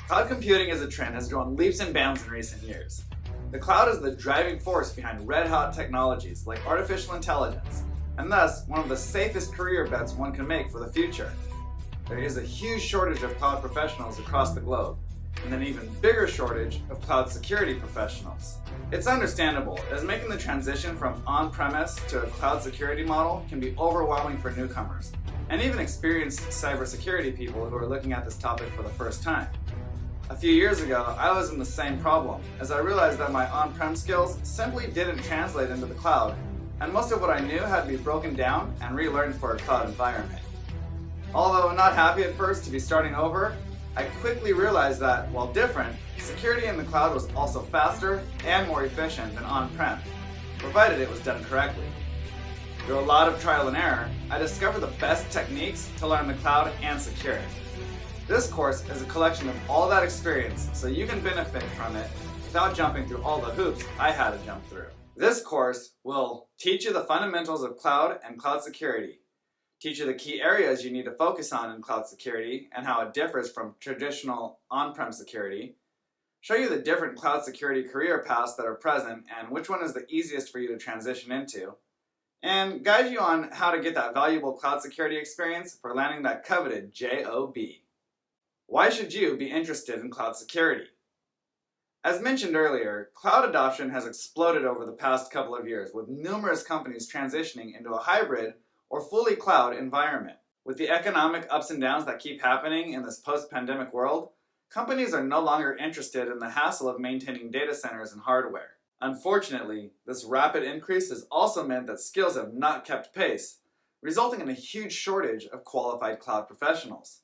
Cloud computing as a trend has grown leaps and bounds in recent years. The cloud is the driving force behind red-hot technologies like artificial intelligence, and thus one of the safest career bets one can make for the future. There is a huge shortage of cloud professionals across the globe, and an even bigger shortage of cloud security professionals. It's understandable, as making the transition from on-premise to a cloud security model can be overwhelming for newcomers, and even experienced cybersecurity people who are looking at this topic for the first time. A few years ago, I was in the same problem, as I realized that my on-prem skills simply didn't translate into the cloud, and most of what I knew had to be broken down and relearned for a cloud environment. Although not happy at first to be starting over, I quickly realized that, while different, security in the cloud was also faster and more efficient than on-prem, provided it was done correctly. Through a lot of trial and error, I discovered the best techniques to learn the cloud and secure it. This course is a collection of all that experience so you can benefit from it without jumping through all the hoops I had to jump through. This course will teach you the fundamentals of cloud and cloud security, teach you the key areas you need to focus on in cloud security and how it differs from traditional on-prem security, show you the different cloud security career paths that are present and which one is the easiest for you to transition into, and guide you on how to get that valuable cloud security experience for landing that coveted job. Why should you be interested in cloud security? As mentioned earlier, cloud adoption has exploded over the past couple of years, with numerous companies transitioning into a hybrid or fully cloud environment. With the economic ups and downs that keep happening in this post-pandemic world, companies are no longer interested in the hassle of maintaining data centers and hardware. Unfortunately, this rapid increase has also meant that skills have not kept pace, resulting in a huge shortage of qualified cloud professionals.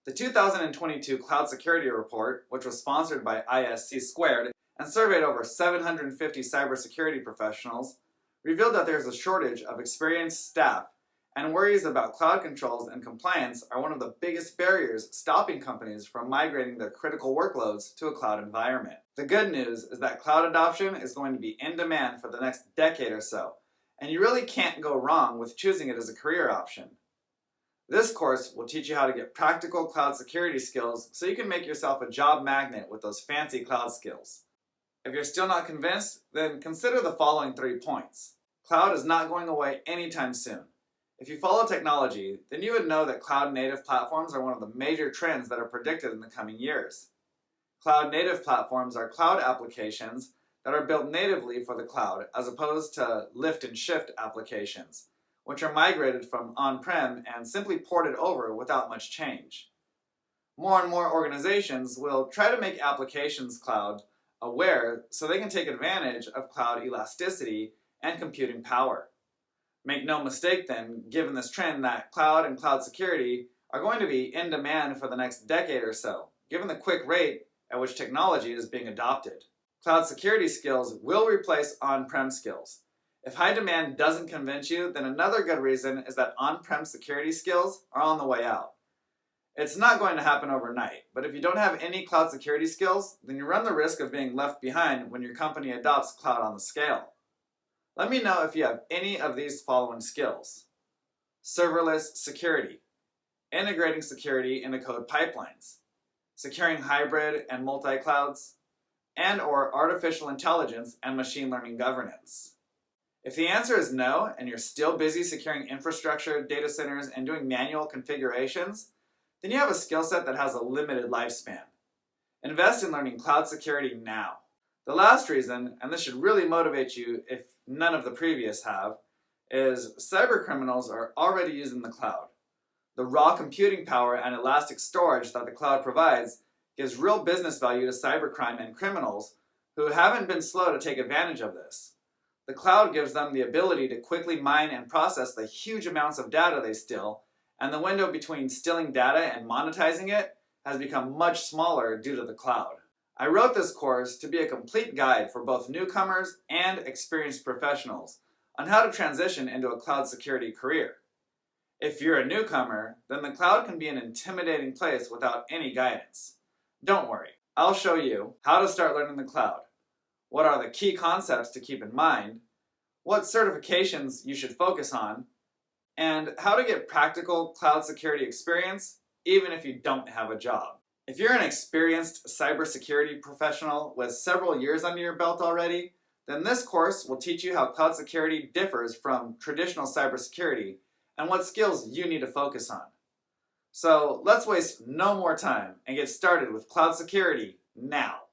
The 2022 Cloud Security Report, which was sponsored by ISC Squared and surveyed over 750 cybersecurity professionals, revealed that there is a shortage of experienced staff, and worries about cloud controls and compliance are one of the biggest barriers stopping companies from migrating their critical workloads to a cloud environment. The good news is that cloud adoption is going to be in demand for the next decade or so, and you really can't go wrong with choosing it as a career option. This course will teach you how to get practical cloud security skills so you can make yourself a job magnet with those fancy cloud skills. If you're still not convinced, then consider the following 3 points. Cloud is not going away anytime soon. If you follow technology, then you would know that cloud-native platforms are one of the major trends that are predicted in the coming years. Cloud-native platforms are cloud applications that are built natively for the cloud, as opposed to lift and shift applications, which are migrated from on-prem and simply ported over without much change. More and more organizations will try to make applications cloud aware so they can take advantage of cloud elasticity and computing power. Make no mistake then, given this trend, that cloud and cloud security are going to be in demand for the next decade or so, given the quick rate at which technology is being adopted. Cloud security skills will replace on-prem skills. If high demand doesn't convince you, then another good reason is that on-prem security skills are on the way out. It's not going to happen overnight, but if you don't have any cloud security skills, then you run the risk of being left behind when your company adopts cloud on the scale. Let me know if you have any of these following skills. Serverless security, integrating security into code pipelines, securing hybrid and multi-clouds, and/or artificial intelligence and machine learning governance. If the answer is no, and you're still busy securing infrastructure, data centers, and doing manual configurations, then you have a skill set that has a limited lifespan. Invest in learning cloud security now. The last reason, and this should really motivate you if none of the previous have, is cyber criminals are already using the cloud. The raw computing power and elastic storage that the cloud provides gives real business value to cybercrime and criminals who haven't been slow to take advantage of this. The cloud gives them the ability to quickly mine and process the huge amounts of data they steal, and the window between stealing data and monetizing it has become much smaller due to the cloud. I wrote this course to be a complete guide for both newcomers and experienced professionals on how to transition into a cloud security career. If you're a newcomer, then the cloud can be an intimidating place without any guidance. Don't worry, I'll show you how to start learning the cloud, what are the key concepts to keep in mind, what certifications you should focus on, and how to get practical cloud security experience even if you don't have a job. If you're an experienced cybersecurity professional with several years under your belt already, then this course will teach you how cloud security differs from traditional cybersecurity and what skills you need to focus on. So let's waste no more time and get started with cloud security now.